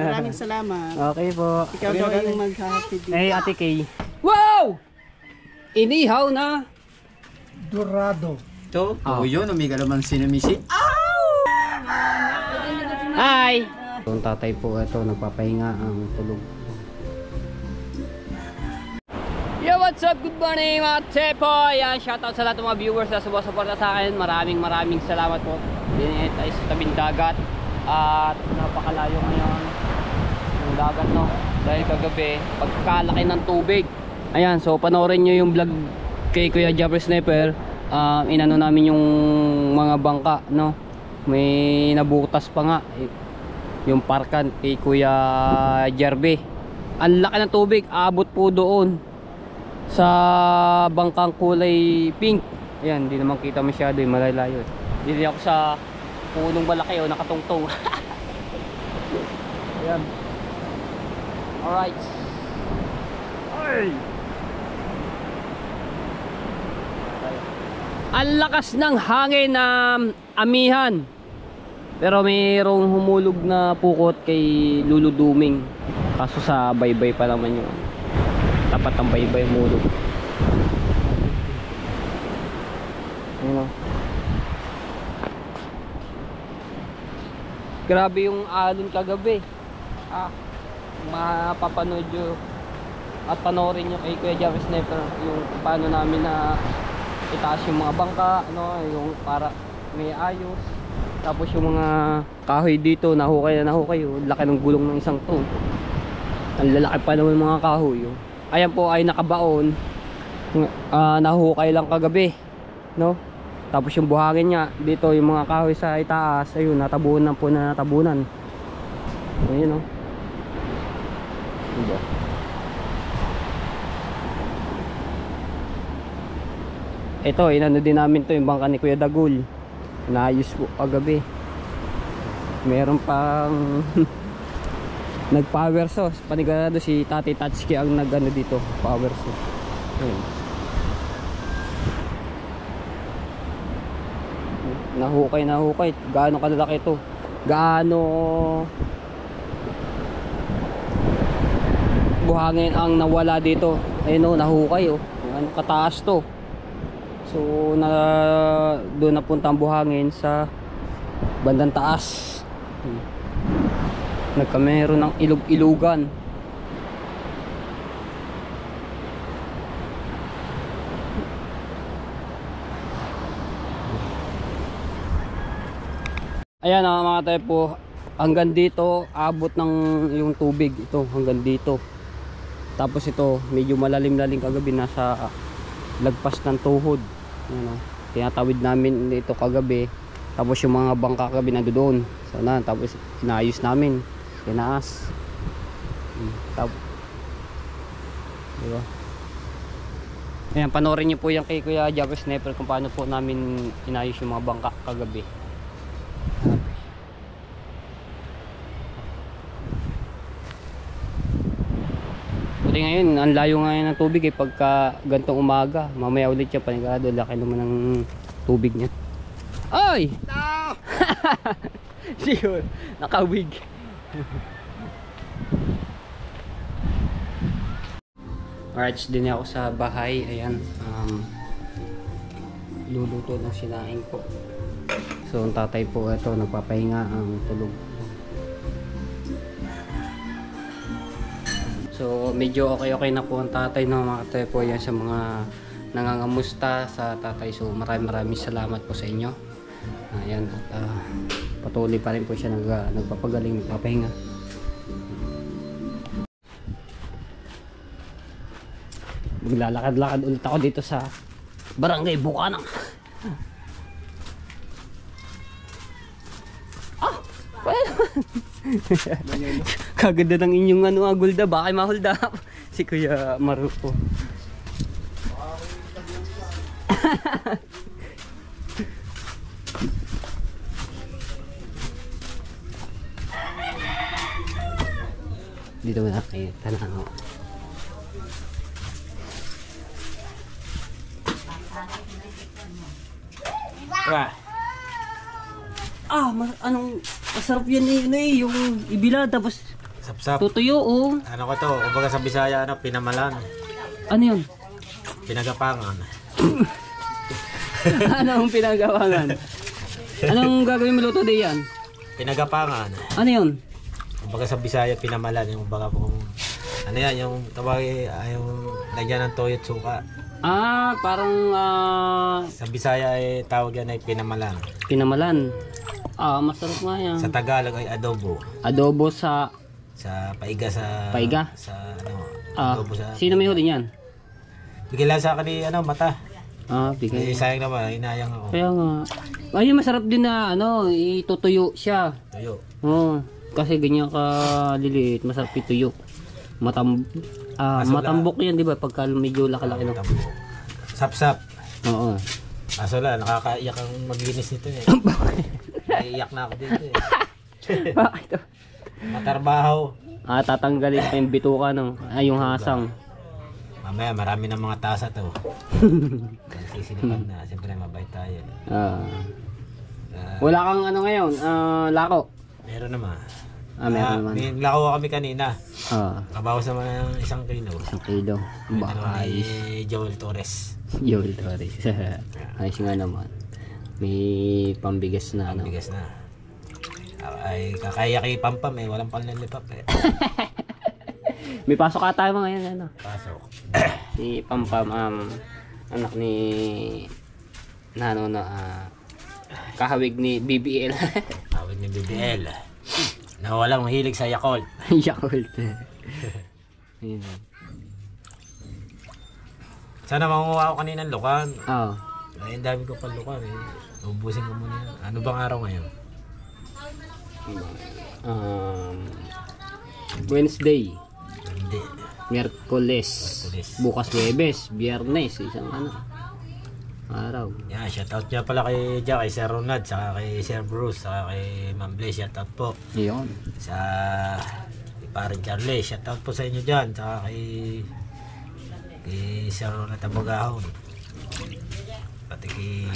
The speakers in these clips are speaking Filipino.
Maraming salamat. Okay po. Ikaw daw yung maghahatid dito. Eh, Ate Kay. Wow! Inihaw na. Dorado. Ito, yun, umiga naman sinamisi. Hi! Yung tatay po ito, nagpapahinga ang tulog. Yo, what's up? Good morning mga Tepo! Yan, shoutout sa lahat ng mga viewers na sumusuporta sa akin. Maraming salamat po. Dinit tayo sa tabing dagat. At napakalayo ngayon yung dagat, no? Dahil kagabi, pagkalaki ng tubig. Ayan, so panoorin nyo yung vlog kay Kuya Jabber Sniper. Inano namin yung mga bangka, no? May nabutas pa nga yung parkan kay Kuya Jerbe. Ang laki ng tubig, abot po doon sa bangkang kulay pink. Ayan, hindi naman kita masyado, malalayo. Dili ako sa punong malaki, nakatungtong. Ayan. Alright. Ay! Ang lakas ng hangin na amihan. Pero mayroong humulog na pukot kay Lulu Duming. Kaso sa baybay pa naman yun. Tapat ang baybay humulog. Ayun o. Grabe yung alon kagabi. Mapapanood nyo at panoorin nyo kay Kuya Jabber Sniper yung paano namin na itaas yung mga bangka, yung para may ayos. Tapos yung mga kahoy dito, nahukay. Laki ng gulong ng isang ton. Ang lalaki pa naman mga kahoy. Ayan po ay nakabaon. Nahukay lang kagabi, no? Tapos yung buhangin niya dito, yung mga kahoy sa itaas, ayun, natabunan po na natabunan. Ayun, no? Diba? Ito, inano din namin to, yung bangka ni Kuya Dagul. Naayos po kagabi. Meron pang nag-power saw. Panigurado si Tati Tatsuki ang nag-ano dito, power saw. Ayun. Nahukay. Gaano kalaki ito? Gaano buhangin ang nawala dito? Ayun, nahukay, ano kataas to. So doon napunta ang buhangin sa bandang taas. Nagkameron ng ilog-ilugan. Ayan mga tayo po, hanggang dito abot ng yung tubig ito, hanggang dito. Tapos ito medyo malalim-lalim kagabi, nasa lagpas ng tuhod. Ayan, tinatawid namin dito kagabi. Tapos yung mga bangka kagabi nandoon. So tapos inayos namin, tinaas. Tapos diba? Ayan, panoorin niyo po yan kay Kuya Jabber Sniper kung paano po namin inayos yung mga bangka kagabi. Buti ngayon, ang layo ngayon ng tubig pagka gantong umaga. Mamaya ulit siya panigado, laki naman ng tubig niya. Ay! No! Sure, nakawig. Alright, din ako sa bahay. Ayan, luluto ng sinaing po. So ang tatay po ito, nagpapahinga ang tulog. So medyo okay na po ang tatay, no, mga tatay po. Yan sa mga nangangamusta sa tatay. So maraming salamat po sa inyo. Ayan, at patuloy pa rin po siya nagpapagaling, nagpapahinga. Maglalakad-lakad ulit ako dito sa Barangay Bukanang. Kaganda ng inyong agulda, baka mahulda si Kuya Marupo. Dito mo na kayo, tanahan mo. Anong masarap yan yung ibila, tapos Sapsap. Tutuyo, oh. Ano ko to? Kumbaga sa Bisaya, ano, pinamalan. Ano yun? Pinagapangan. Anong pinagawangan? Anong gagawin mo luto di yan? Pinagapangan. Ano yun? Kumbaga sa Bisaya, pinamalan. Yung kumbaga kung ano yan, yung tawag yung lagyan ng toyo at suka. Ah, parang Sa Bisaya ay tawag yan ay pinamalan. pinamalan. Ah, masarap nga yan. Sa Tagalog ay adobo. Adobo sa... Sa paiga sa... Paiga? Sa ano, Ah, adobo sa... sino may huli niyan? Bigyan lang sa akin ni ano, mata. Ah, bigay. Eh, sayang naman, inayang ako. Kaya nga. Ayun, masarap din na ano, itutuyo siya. Toyo. Oo. Kasi ganyan ka liliit, masarap ituyo. Matambok yan, di ba? Pagka medyo laki-laki ng... Sapsap. Oo. Kaso lang, nakakaiyak ang maglinis nito eh. Naiiyak na ako dito eh. Bakit? Matarbaho. Ah, tatanggalin pa yung bituka, no? Ay, yung hasang. Mamaya, marami ng mga tasa to. Sisilipan na. Siyempre, mabait tayo. Ah. Wala kang ano ngayon, lako. Meron naman. Meron naman. May lako kami kanina. Kabawas naman ng 1 kilo. 1 kilo. Ba, Ayos. ni Joel Torres. Joel Torres. Ayos nga naman. May pambigas na ano. Bigas na. Ay, kakaya kay Pampam eh. Walang panlilipap eh. May pasok ata mo ngayon, ano? Pasok. Si Pampam, anak ni kahawig ni BBL. Tawag ni BBL. Na walang mahilig sa Yakult. Yakult. Ayun. Sana manguha ako kanina ng lukan. Oo. Ay, ang dami ko pa lukan eh. Ubusin ko muna yan. Ano bang araw ngayon? Wednesday, Hindi. Miyerkules, bukas Huwebes, Biyernes, isang araw. Yan, shoutout niya pala kay Jack, kay Sir Ronald, saka kay Sir Bruce, saka kay Ma'am Blaze, shoutout po. Iyon. Sa parang Charlie, shoutout po sa inyo dyan, saka kay Sir Ronald Abogahon. Pati kay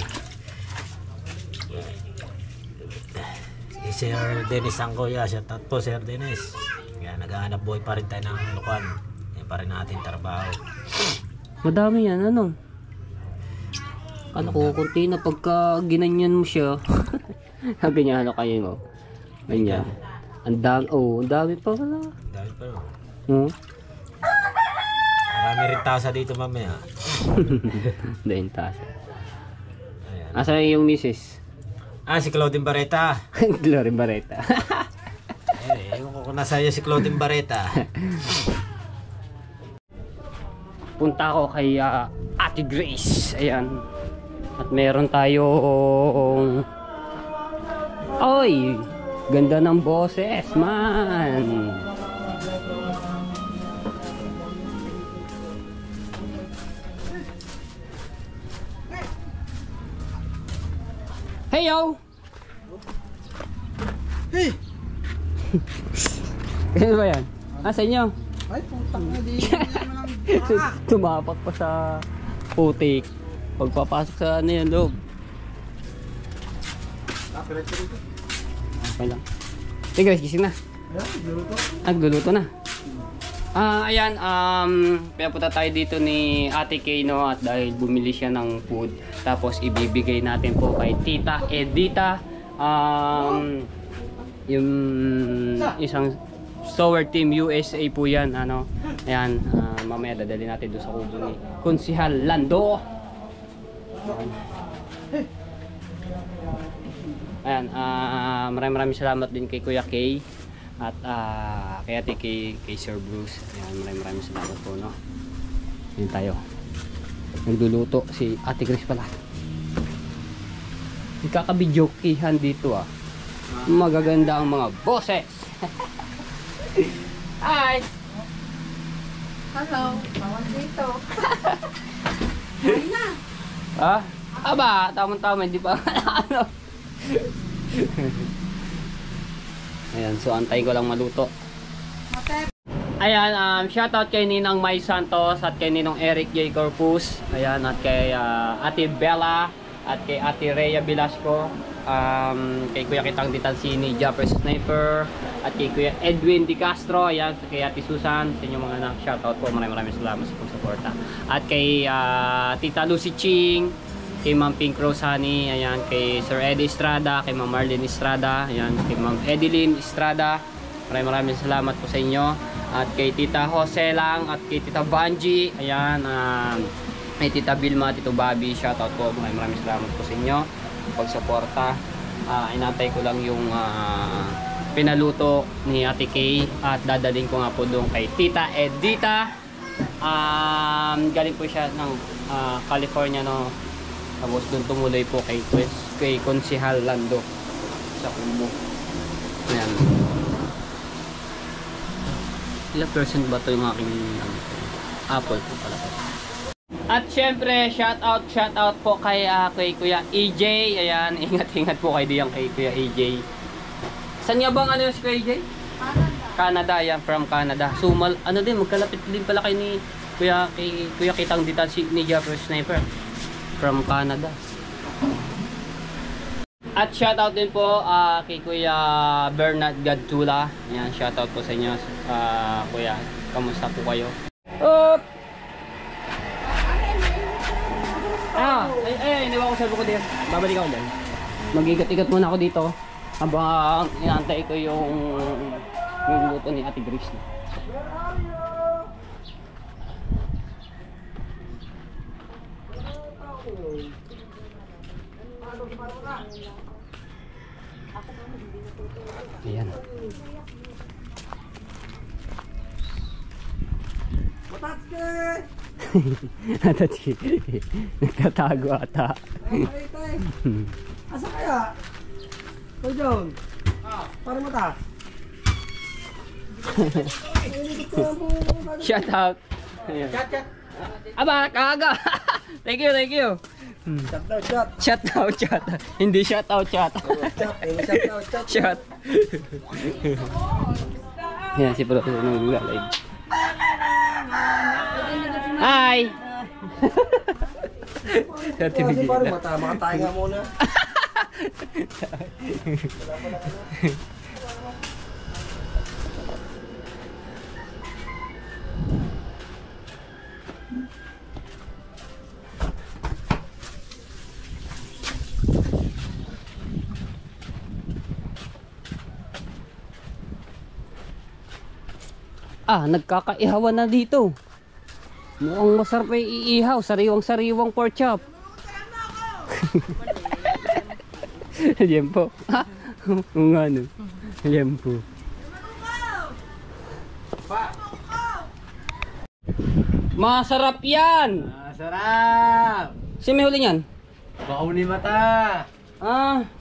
Sir Dennis Angkoya, shoutout po Sir Dennis. Yan, naghahanap buhay pa rin tayo ng lukan. Yan pa rin natin trabaho. Madami yan, ano? Ano ko, kunti na pagka ginanyan mo siya. Sabi niya, ano kayo mo? Ganyan. Ang dami pa pala. Dahil pa yun. Hmm? Marami rin tasa dito mamaya. Dahil tasa. Ayan. Asa yung misis? Si Claudine Barreta. Glory Barreta. Ewan ko kung nasa iyo si Claudine Barreta. Punta ako kay Ate Grace. Ayan. At meron tayong... Oy! Ganda ng boses, man! Hey, yo! Hey! Ano ba yan? Sa inyo? Ay, putang na di. Naman Tumapak pa sa putik. Pagpapasok sa ano yan loob. Okay lang. Sige guys, gising na. Nagluluto na. Ayan, pinapunta tayo dito ni Ate Kay, no, at dahil bumili siya ng food, tapos ibibigay natin po kay Tita Edita, yung isang Sower Team USA po yan, ano. Ayan, mamaya dadali natin doon sa kubo ni Konsihal Lando. Ayan, maraming salamat din kay Kuya Kay at kay Ate kay Sir Bruce. Ayan, maraming salamat po, no. Ayan tayo. Nagluluto si Ate Grace pala. Nagkakabidyokihan dito magaganda ang mga boses. Hi! Hello, tawag dito. Aba, tamang-tama, hindi pa ano. Ayan, so antayin ko lang maluto. Ayan, shoutout kay Ninang May Santos at kay Ninong Eric J. Corpus. Ayan, at kay Ate Bella at kay Ate Rhea Velasco, kay Kuya Kitang Ditansini, Japper Sniper, at kay Kuya Edwin Di Castro, ayan, kay Ate Susan, sa inyong mga anak, shoutout po, maraming salamat sa pagsuporta. At kay Tita Lucy Ching, kay Ma'am Pink Rose Honey, ayan, kay Sir Eddie Estrada, kay Ma'am Marlene Estrada, ayan, kay Ma'am Edeline Estrada, maraming salamat po sa inyo. At kay Tita Jose lang, at kay Tita Banji, ayan, kay Tita Vilma, Tito Bobby, shoutout po, maraming salamat po sa inyo pagsuporta. Inantay ko lang yung pinaluto ni Ate Kay at dadaling ko nga po doon kay Tita Edita. Galing po siya ng California, no. Tapos doon tumuloy po kay Konsehal Lando sa Kubo. Ayan. Ilang percent ba ito yung aking apple po pala po. At syempre, shout out po kay Kuya EJ. Ayan, ingat po kayo diyan kay Kuya EJ. Saan nga bang ano si Kuya EJ? Canada, yan, from Canada. So, magkalapit din pala kayo ni Kuya Kitang Ditansi ni Japper Sniper from Canada. At shoutout din po kay Kuya Bernard Gadtula. Ayan, shoutout po sa inyo. Kuya, kamusta po kayo? Iniwan ko sa buko din. Babalik ako dyan. Mag-igat-igat muna ako dito habang inaantay ko yung luto ni Ate Grace. Ayan. Atati. Nagtatago ata. Asa kaya? Ito John. Para mata. Shout out. Ayan. Aba, kaga. Thank you. Shout out. Hindi shout out. Shot. Yan si Pro nung live. Hi. Para mata, makatayo nga muna. Nagkakaihawan na dito. Mukhang masarap ay iihaw. Sariwang pork chop. Yan po. Oo nga no. Yan po. Masarap yan! Masarap! Sino may huli niyan? Bakaw ni mata!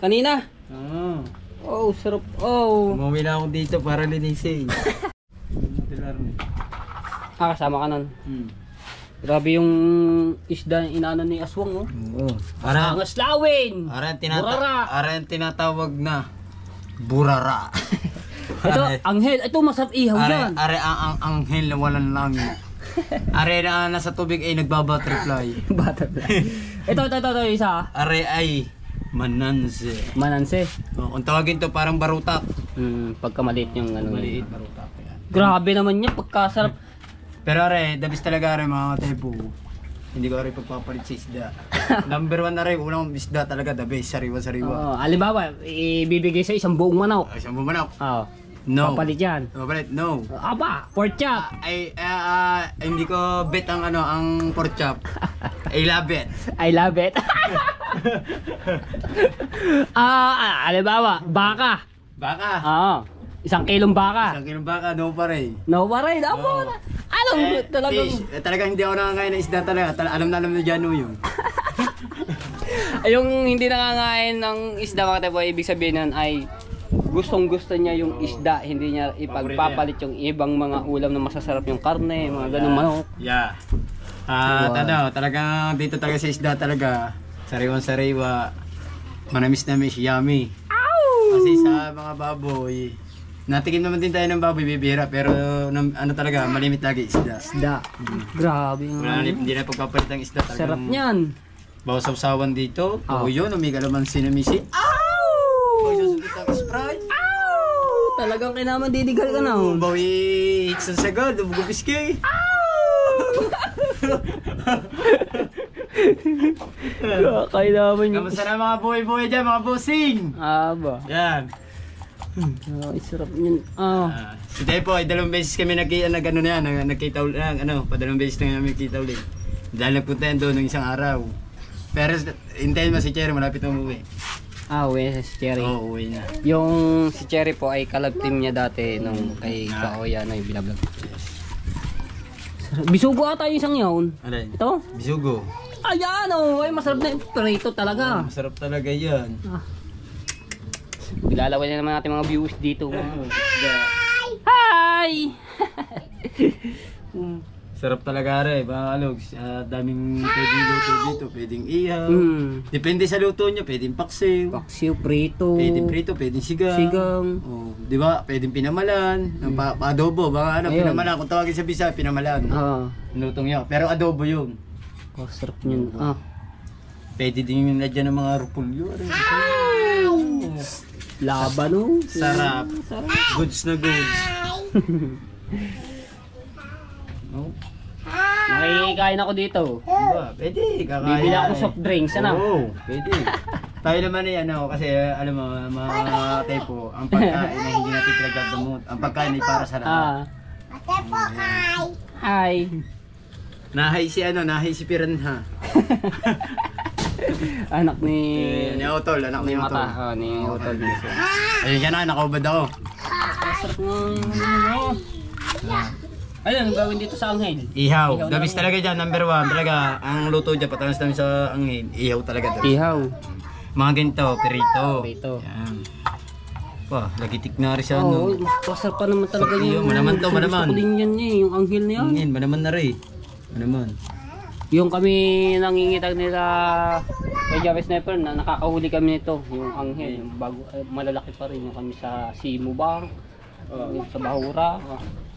Kanina? Oo. Oh, sarap. Oh. Umuwi na ako dito para linisin. Kasama ka nun. Grabe yung isda inaano ni Aswang, oh. Oo. Parang Angaslawin! Burara! Parang tinatawag na burara. Ito, anghel. Ito, masarap ihaw yan. Are ang anghel na walang langit. Are na nasa tubig ay nagbabutterfly. Butterfly. Ito, isa. Are ay mananse. Mananse. Kung tawagin to parang barutak. Pagka maliit yung ano. Maliit barutak. Yan. Grabe naman yan, pagkasarap. Pero are, dabis talaga are mga tepo. Hindi ko are pagpapalit sa isda. Number 1 are, unang isda talaga, the best, sariwa-sariwa. Halimbawa, ibibigay sa isang buong manok. Ay, siyang bumanok. No. Papalit yan. Papalit, no. Aba, pork chop. Hindi ko bet ang ang pork chop. I love it. I love it. Halimbawa, baka. Baka. Isang kilong baka. Isang kilong baka, no pa rin. No pa rin. Talagang. Fish. Talagang hindi ako nakakain ng isda talaga. Alam na Jano yun. Yung hindi nakakain ng isda, mga tayo, ibig sabihin nun ay gustong-gusto niya yung isda, hindi niya ipagpapalit yung ibang mga ulam na masasarap, yung karne, mga ganung manok. Yeah. Talagang dito talaga sa isda talaga. Sariwang-sariwa. Manamis-namis, yummy. Kasi sa mga baboy, natikim naman din tayo ng baboy, bibira, pero talaga, malimit lagi isda. Grabe nga. Hindi na pagpapalit ang isda talaga. Sarap niyan. Bawas sausawan dito. Oh. O yun, umigalamansi na misit. Ow! May susunod ang Sprite. Talagang kinaman didigal ka na. Oh, bawi hiksan sagad, bugubis kay. Kailangan nyo. Kamusta na mga buhay-buhay dyan, mga bossing? Aba. Yan. Ay, sarap yun. Si Tepo, ay dalawang beses kami nag-ano na yan, nagkita ulit, padalawang beses na kami nagkita ulit. Dahil nagpunta yan doon ng isang araw. Pero hintayin mo si Cherry, malapit na umuwi. Uwi si Cherry. Oo, uwi na. Yung si Cherry po ay kalab team niya dati nung kay Kaoya na yung binablog. Bisugo ata yung isang yun. Ano yun? Ito? Bisugo. Ayan ay masarap na yung prito talaga. Masarap talaga yan. Bilalawan na naman natin mga viewers dito. Hi! Sarap talaga rin, mga alogs. Daming pwedeng luto dito, pwedeng ihaw. Depende sa luto nyo, pwedeng paksiw. Paksiw, prito. Pwedeng prito, pwedeng sigang. Sigang. Oh, di ba? Pwedeng pinamalan, adobo, baka Ayun. pinamalan. Kung tawagin sa Bisaya, pinamalan. Lutong yun. Pero adobo yun. Sarap yun. Pwede din yung lagyan ng mga rupulyo. Laban no? Sarap. Goods na goods. Oh. Makikikain ako dito. Diba? Pwede. Kakain. Bibili ako soft drinks, ano? Oo, pwede. Tayo naman ay kasi alam mo, mga Tepo, ang pagkain ay hindi natin pinagdadamot. Ang pagkain ay para sa lahat. Hi. Nahay si Piranha. Anak ni... Ni Otol, anak ni Otol. Mata. Ni Otol. Ayun ka na, nakaubad ako. Sarap ng... Ayun, ang gawin dito sa anghel. Ihaw. Dabis talaga dyan, number 1. Talaga, ang luto dyan, patanas namin sa anghel. Ihaw talaga. Dabis. Ihaw. Mga ganito, perito. Perito. Yan. Pa, lagitik na rin siya. Oo, masarap pa naman talaga Sarap yung... yun, manaman to, manaman. Gusto ko din yan yung anghel na yan. Angin, manaman na rin. Manaman. Yung kami nangingitag nila kay Java Sniper na nakakahuli kami nito, yung anghel, yung bago, malalaki pa rin yung kami sa Simubang, sa Bahura.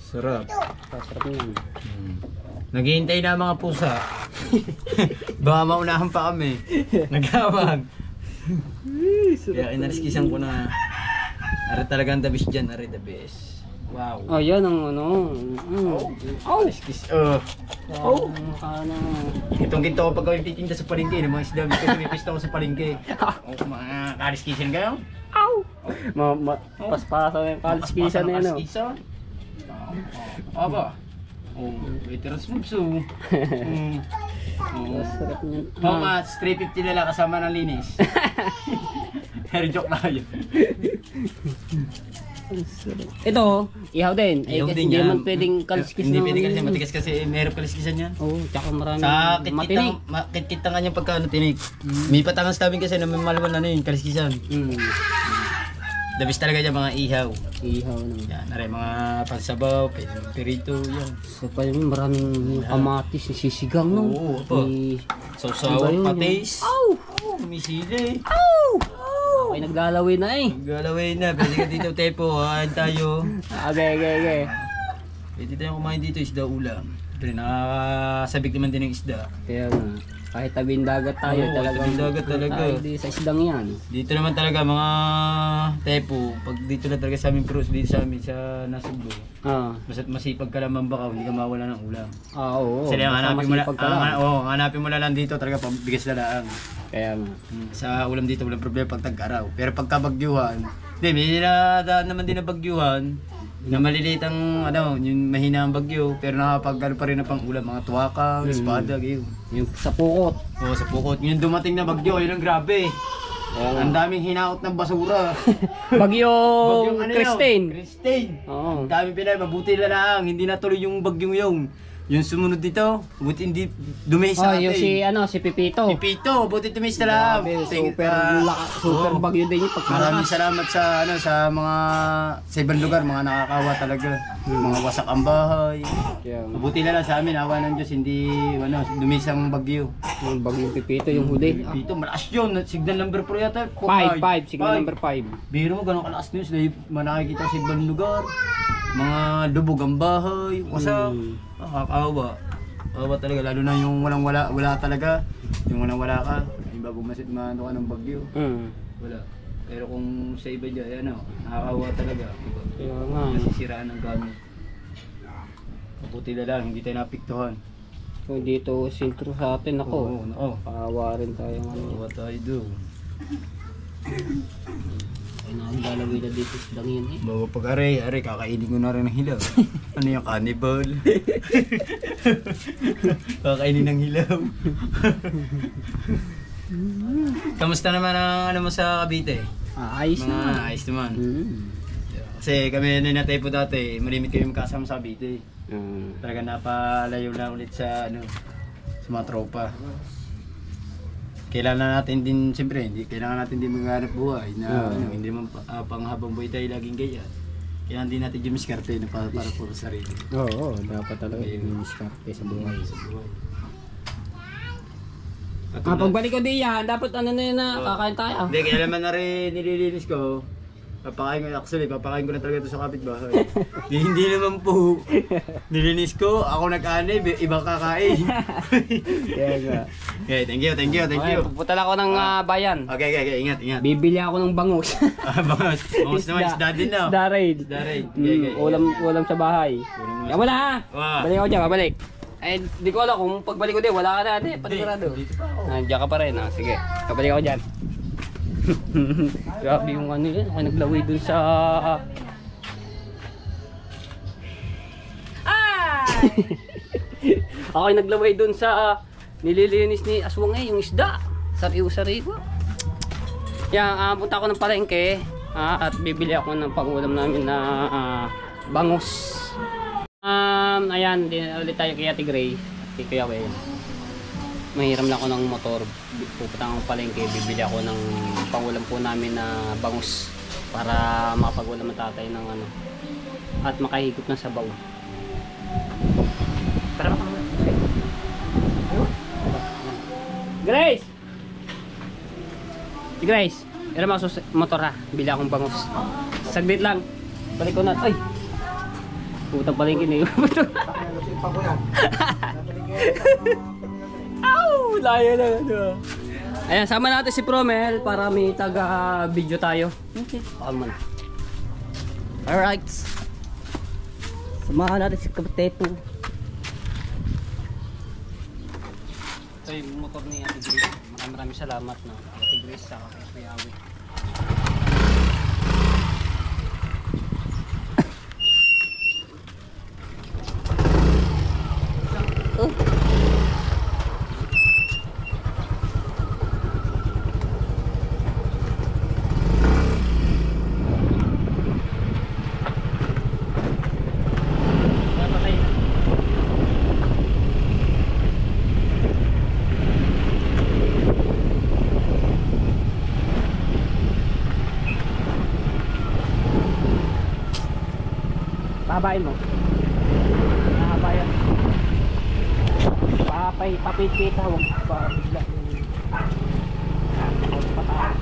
Sarap. Sarap yun. Naghihintay na mga pusa. Baka maunahan pa kami. Nagawag. Kaya inariskisan ko na. Ari talagang the best dyan, ari the best. Wow. Oh, yan ang ano. Oh! Ariskis. Oh. Oh! Itong ginto ko pag kami titinda sa palengke, ng mga isda, kasi may pista ko sa palengke. Oh, mga kariskisan kayo? Ow! Paspasa na yung kaliskisan na yan. Kaliskisan? Aba. Oh, veterans moves oh. Sarap niyan. How much? 350 na lang kasama ng linis. Pero joke na yun. Ito, ihaw din. Ihaw Kasi din hindi yan. naman pwedeng kaliskis Hindi na pwede kasi ano. matigas kasi meron kaliskisan yan. Oo, tsaka marami Sa matinig. kitkit nga yung pagkaano tinik. May patangas namin kasi na may malaman na yun, kaliskisan. Dabis talaga dyan mga ihaw. Ihaw naman. Yan, aray mga pansabaw, perito, yan. So pa yun, maraming kamatis, sisigang no? Oo, ito. May... Sausawan, Iba yun, patis. Ow! Oh, may sili. Ay, naglalawin na eh. Galawin na, pwede ka dito Tepo, hain tayo. Okay. Pwede tayong kumain dito, isda ulam. Pero nakakasabik naman din ng isda. Kaya nga, kahit tabing dagat tayo Oo, talaga. tabing dagat talaga. Tayo di sa isdang yan. Dito naman talaga mga Tepo, pag dito na talaga sa amin cruise, dito sa amin sa Nasugbo. Basta't masipag ka lang mambakaw, hindi ka mawala ng ulam. Oo. Kasi lang, basta hanapin mo masipag ka lang. hanapin mo lang dito talaga bigas na lang. Kaya nga. Sa ulam dito, walang problema pag tag-araw. Pero pagka bagyuhan, may nadaan naman din na bagyuhan, na maliliit ang yung mahina ang bagyo, pero nakapag pa rin na pang ulam, mga tuwakang, espada, gayon. Yung sa pukot. Oo, sa pukot. Yung dumating na bagyo, yun ang grabe. Ang daming hinaot ng basura. Bagyong Christine. Christine. Oo. Ang daming pinay, mabuti na lang, hindi natuloy yung bagyong yung. Yung sumunod dito, buti hindi dumihis sa atin. Yung si Pipito. Pipito, buti dumihis na lang. Super bagyo din yung Maraming pagkalakas. salamat sa mga sa ibang lugar, mga nakakawa talaga. Mga wasak ang bahay. Mabuti na lang sa amin, awa ng Diyos, hindi dumihis ang bagyo. Yung bagyong Pipito, yung huli. Pipito, malakas yun. Signal number 4 yata. 5, signal number 5. Biro mo, ganun kalakas news. Dahil nakikita sa ibang lugar. Mga lubog ang bahay, wasak. Nakakawa. Kawawa talaga, lalo na yung wala talaga. Yung wala ka, yung bago maano ka ng bagyo. Wala. Pero kung sa iba dyan, nakakawa talaga. Kaya nga. Nasisiraan ng gamit. Mabuti na lang, hindi tayo napiktuhan. Kung dito sintro sa atin ako. Oo. Paawa rin tayo What I do? Ay nahigalawin na dito sa langin eh. Bawa pag-aray, kakainin ko na rin ng hilaw. Ano yung cannibal? Kakainin ng hilaw. Kamusta naman ang ano mo sa Cavite? Ayos Mga naman. ayos naman. Kasi kami natay po dati, malimit kami magkasama sa Cavite. Talaga napalayo na ulit sa sa mga tropa. Kailangan natin din, siyempre, kailangan natin din maghanap buhay na hindi naman panghabang buhay tayo laging ganyan. Kailangan din natin yung miskarte na para po sa sarili. Oo, dapat talaga yung miskarte sa buhay. Pagbalik ko diyan, dapat ano na yun na kakain tayo. Hindi, kaya naman na rin nililinis ko. Papakain ko na talaga ito sa kapitbahay. Hindi naman po. Nilinis ko, ako nag-anay, ibang kakain. Kaya nga. Okay, thank you. Pupunta lang ako ng bayan. Okay, ingat. Bibili ako ng bangus. Bangus naman, isda din na. Isda raid. Okay. Ulam sa bahay. Yan wala ha. Wow. Balik ako dyan, babalik. Eh, di ko alam kung pagbalik ko din, wala ka na ate, panigurado. Nandiyan ka pa rin, sige. Babalik ako dyan. Grabe yung ano yun, ako naglaway dun sa... Ako naglaway dun sa nililinis ni Aswang yung isda. Sariw-sariw. Yan, punta ako ng palengke at bibili ako ng pangulam namin na bangus. Ayan, din ulit tayo kay Ate Gray. Kay Kuya Wel. Mahiram lang ako ng motor. Pupunta akong palengke, bibili ako ng pangulam po namin na bangus para makapagulam ang tatay ng ano at makahigop ng sabaw. Tara ba? Grace! Si Grace, hiram ako sa motor ha. Bili akong bangus. Saglit lang. Balik ko na. Ay! Putang palengke na yun. Ow! Layo na ano. Ayan, sama natin si Promel para may taga-video tayo. Okay, paman. Alright. Samahan natin si Kapeteto. Ito yung motor ni Ate Grace. Maraming salamat na Ate Grace sa Kuya Awi. Pahabain mo. Pahabayan. Papit-pita. Huwag pa bigla. Huwag pataas.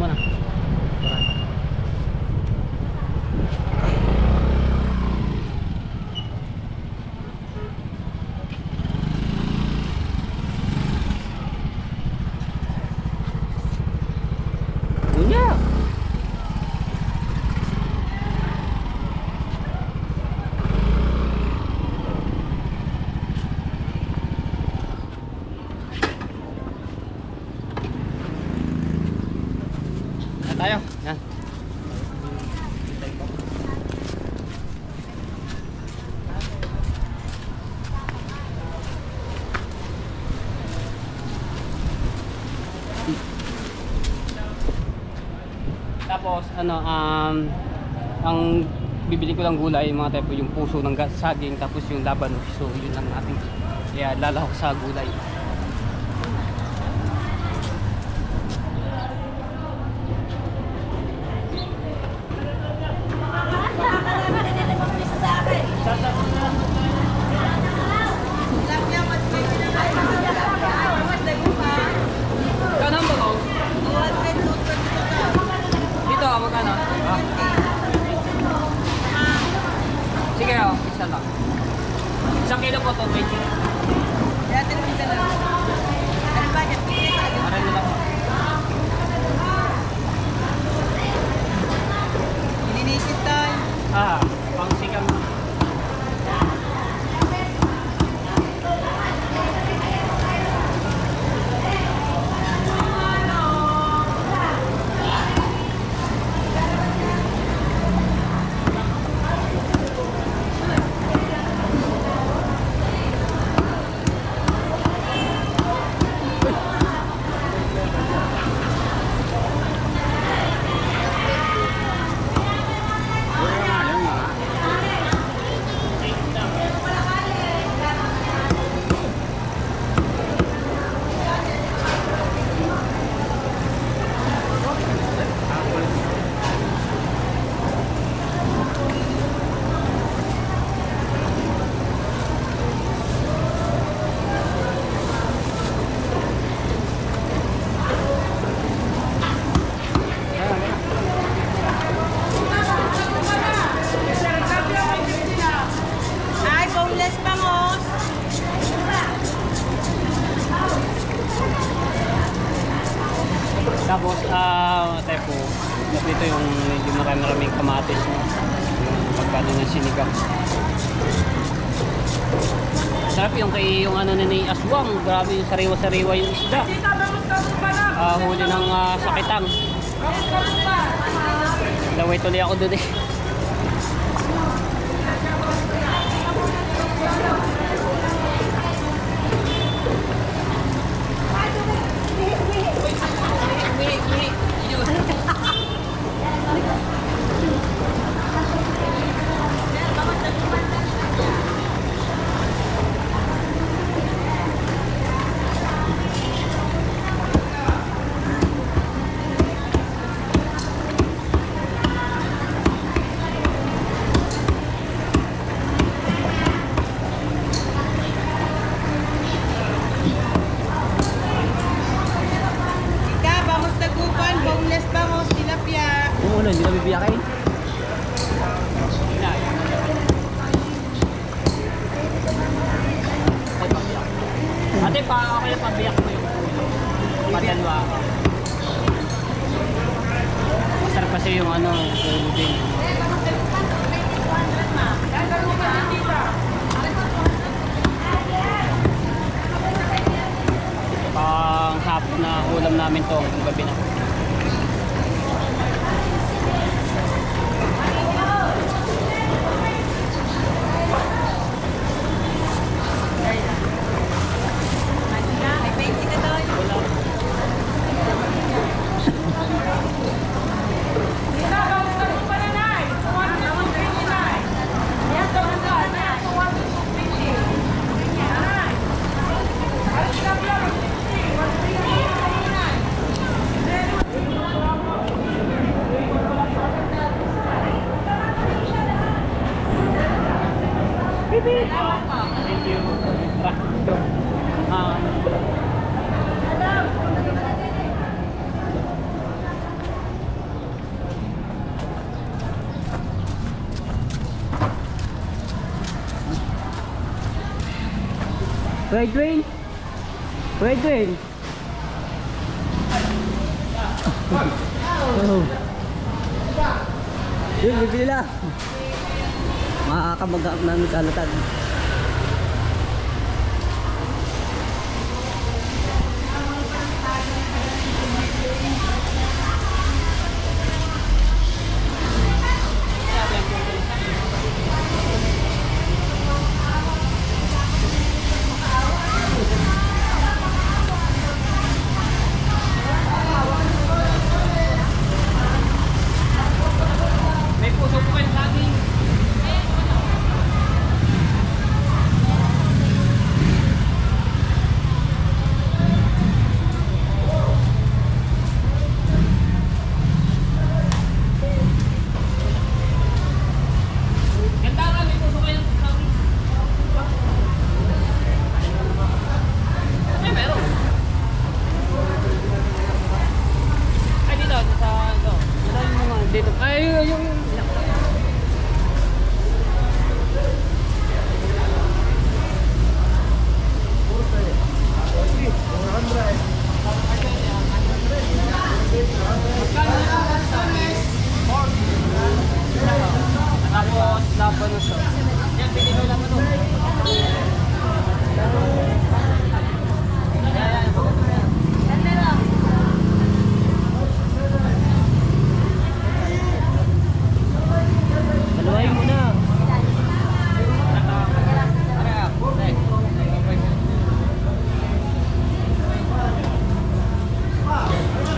mo na. Unya. Na tayo. Yan. Tapos ano ang bibili ko lang gulay mga type yung puso ng saging tapos yung laban, so yun lang natin. Kaya lalahok sa gulay. Kano ba ko? Dito magkano? Sige oh, isa lang. Isang kilo po to, 20. Aray na lang. Ininikit tayo. Pang sikam. Ay, boneless bangos. Tapos tepo, dito yung medyo maraming kamatis no? Yung pagkano ng sinigang. Sarap yung kay yung ano na ni aswang, grabe yung sariwa-sariwa yung isda. Huli ng sakitang. Laway tuloy ako doon eh. Ika, bangos tagupan, boneless bangos, tilapia. Umuulan, hindi na bibiyakay. Ate pa, ako yung pabiyak mo yung padalwa ako. Masarap kasi yung ano, yung din. Pang hapon na ulam namin to, yung gabi na. May 20 ka doon. Thank you. Tara. Kuya Dwayne? Kuya Dwayne? Oh. Yun, bibili lang. Makakamag-up namin sa alatan. May puso po kayo lagi. Ganda ka, may puso kayo lagi. Ay, meron. Ay, dito, sa ito. Meron yung mga dito. Ay, yung tapos dapat na siya. Yan, pinilo na po doon. Dalawahin mo na.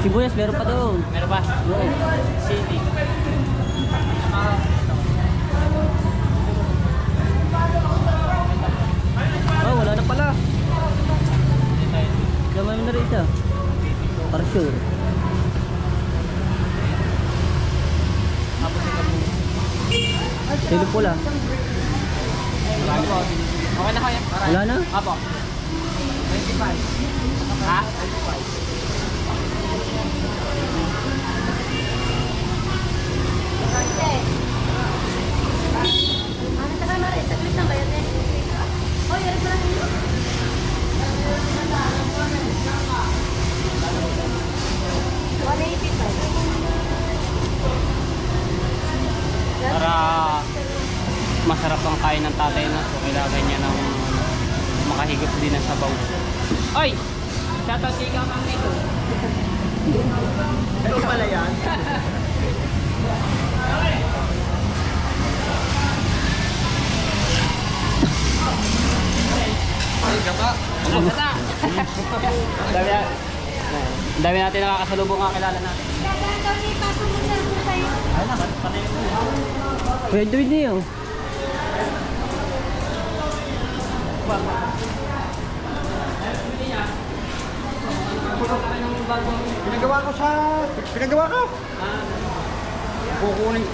Sibuyas, meron pa doon. Meron pa? City. Oh, wala na pala. Gawin mo na rin isa. Para sure. Silo pula. Okay na kaya? Wala na? Apo. 25. Ha? 185. Para masarap ang kain ng tatay na. So kailangan niya ng makahigop din ng sabaw. Oy! Shoutout kay Kamang nito. Ito pala yan. Dami natin nakakasalubong ang kilala natin. Pwede niyo. Pinagawa ko. Kukunin.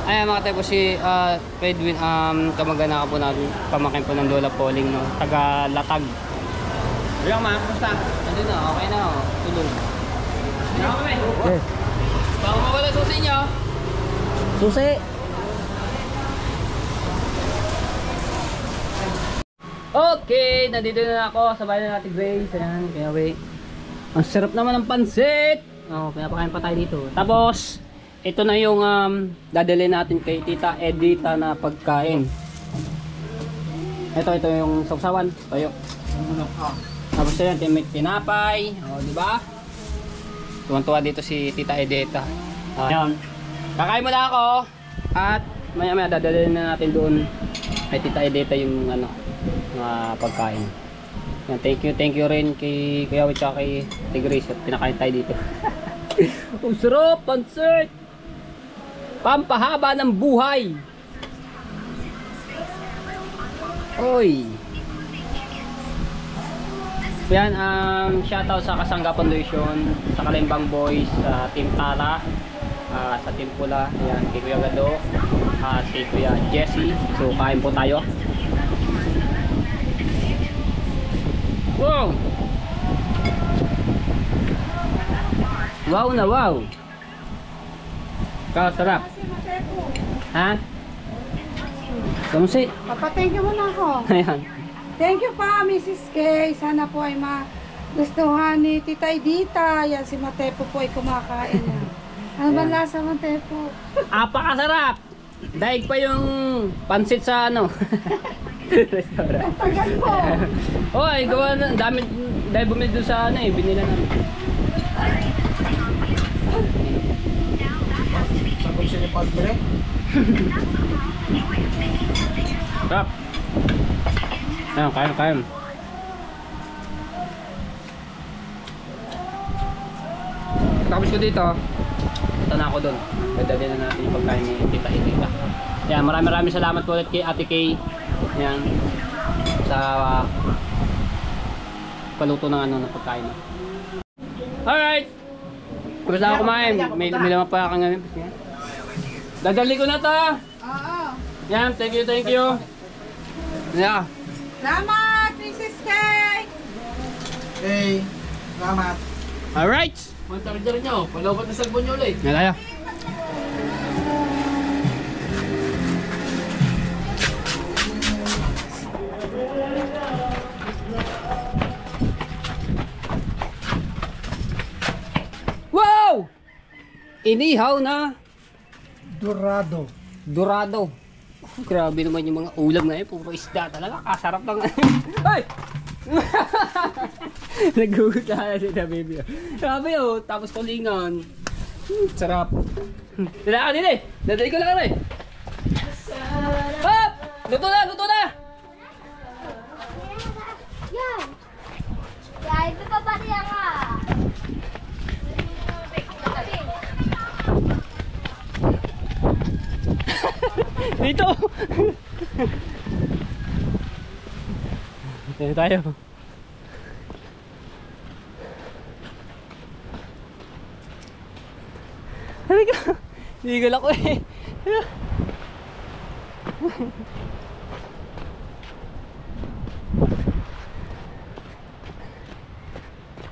Ayan mga tayo po si Pedwin, kamag-anak po natin, pamakin po ng Lola Pauling, no? Taga Latag. Ayan ma, kumusta? Nandun na, okay na, oh. Tulog. Ayan kami. Okay. Baka mawala susi niyo. Susi. Okay, nandito na ako sa bahay na natin Grace. Ayan, kaya wait. Ang sarap naman ng pansit. Oh, pinapakain pa tayo dito. Tapos, ito na yung dadalhin natin kay Tita Edita na pagkain. Ito yung sausawan. Toyo. Tapos yan, may tinapay. O, di ba? Tuwan-tuwa dito si Tita Edita. Ayan. Kakain muna ako. At maya-maya dadalhin na natin doon kay Tita Edita yung pagkain. Yan, thank you rin kay Kuya Wit at kay Tigris at pinakain tayo dito. Ang sarap, pansit! Pampahaba ng buhay! Oy! Yan, shoutout sa Kasangga Foundation, sa Kalimbang Boys, sa Team Tala, sa Team Pula, yan, kay Kuya Gado, at kay Kuya Jesse. So, kain po tayo. Wow! Wow na wow! Kasarap! Ha? Kamusi? Papatay ka muna ako. Ayan. Thank you pa, Mrs. Kay. Sana po ay magustuhan ni Tita Edita. Yan, si Matepo po ay kumakain na. Ano ba lasa, Matepo? Apakasarap! Daig pa yung pansit sa ano. Restaurant. Tagal po. Oy, gawa na. Dami, dahil bumili doon sa ano eh, binila namin. Sabon siya ni Pagbre. Sarap. Ayan, kain. Tapos ko dito, punta na ako doon. Dadali na natin yung pagkain ni Tita Edita. Yan, maraming salamat po ulit kay Ate Kay. Yan, sa paluto ng ano ng pagkain. Alright! Tapos na ako kumain. May naman pa kang ngayon. Dadali ko na to! Oo. Yan, thank you. Yeah. Salamat, Mrs. Kay. Hey, salamat. Alright! Mantar-jar nyo, palawat na salbon nyo ulit. Yan tayo. Wow! Inihaw na Dorado. dorado. Grabe naman yung mga ulam na yun. Puro isda talaga. Kasarap lang. Ay! Nagugulat na si baby. Grabe oh. Tapos tulingan. Sarap. Dala ka din eh. Dadali ko lang ano eh. Hop! Luto na! Yan. Ya, itu pa ba niya nga? Dito! Dito tayo. Halika! Higil ako eh.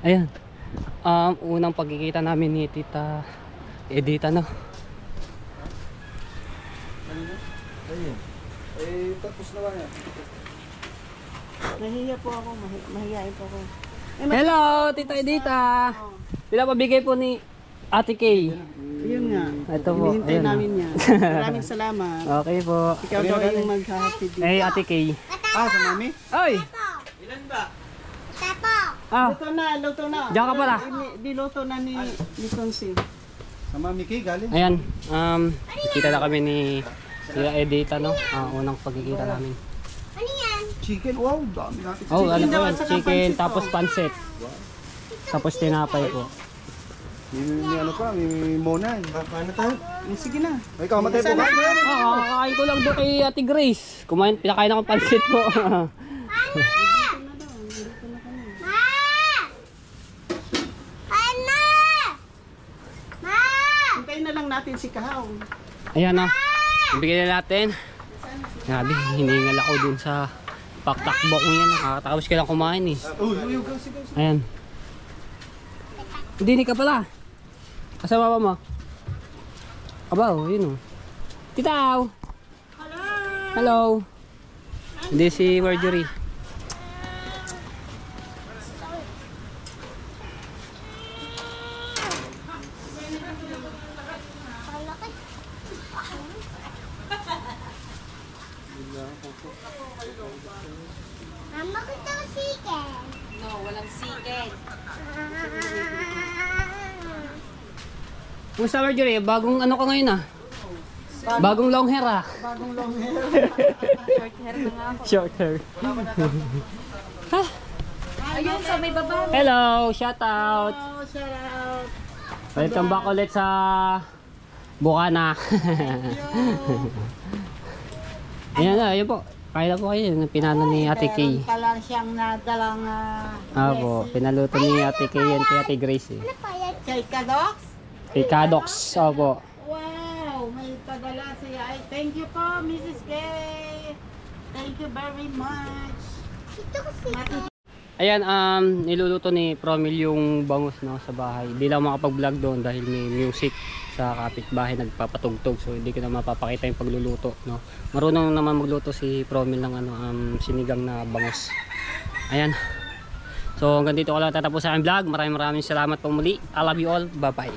Ayan. Unang pagkikita namin ni Tita Edita, no? Eh, tapos na ba yan? Nahiya po ako, mahiyain po ako. Hello, Tita Edita! Pinapabigay po ni Ate Kay. Yun nga. Ito po. Hinihintay Ayun. namin yan. Maraming salamat. Okay po. Ikaw daw yung maghahatid dito. Eh, Ate Kay. Ah, sa mami? Ay! Tapo. Ah, Luto na. diyan ka pala. Diluto na ni Tonsi. Sa mami Kay, galing. Ayan, kita na kami ni Tita Edita, no? Unang pagkikita namin. Ano yan? Chicken, wow, dami natin. Oh, ano po daw yun? at saka Chicken, pansit po. tapos pansit. Tapos tinapay po. May ano pa, may monay. Ano tayo? Sige na. May kamatay po ba? Kakain ko lang doon kay Ate Grace. Pinakain ako pansit po. Ma! Ano? Ma! Hintayin na lang natin si Kahaw. Ayan na. Ibigay na natin. Grabe, hiningal ako dun sa paktakbok niya. Nakakatapos ka lang kumain eh. Ayan. Hindi ka pala. Kasama pa mo? Aba, yun oh. Titaw! Hello! Hindi si Marjorie. Mama ko ito chicken. No, walang chicken. Kumusta Marjorie? Bagong ano ka ngayon ah? Bagong long hair ah? Bagong long hair. Short hair na nga ako. Short hair. Ayun, sa may baba. Hello! Shout out! Oh, shout out. Welcome back ulit sa Bukana. Ayan na, ayun po. Kaya na po kayo. Pinano ni Ate Kay. Meron pa lang siyang nadalang Opo, pinaluto ni Ate Kay yan kay Ate Grace eh. Ano pa yan? kay Kadox. Kay Kadox, opo. Wow, may padala siya. Ay, thank you po, Mrs. Gay. Thank you very much. Ito kasi. Ayan, niluluto ni Promil yung bangus, no, sa bahay. Hindi lang makapag-vlog doon dahil may music sa kapitbahay nagpapatugtog. So hindi ko na mapapakita yung pagluluto, no. Marunong naman magluto si Promil ng sinigang na bangus. Ayan. So hanggang dito ko lang tatapos sa aking vlog. Maraming salamat po muli. I love you all. Bye-bye.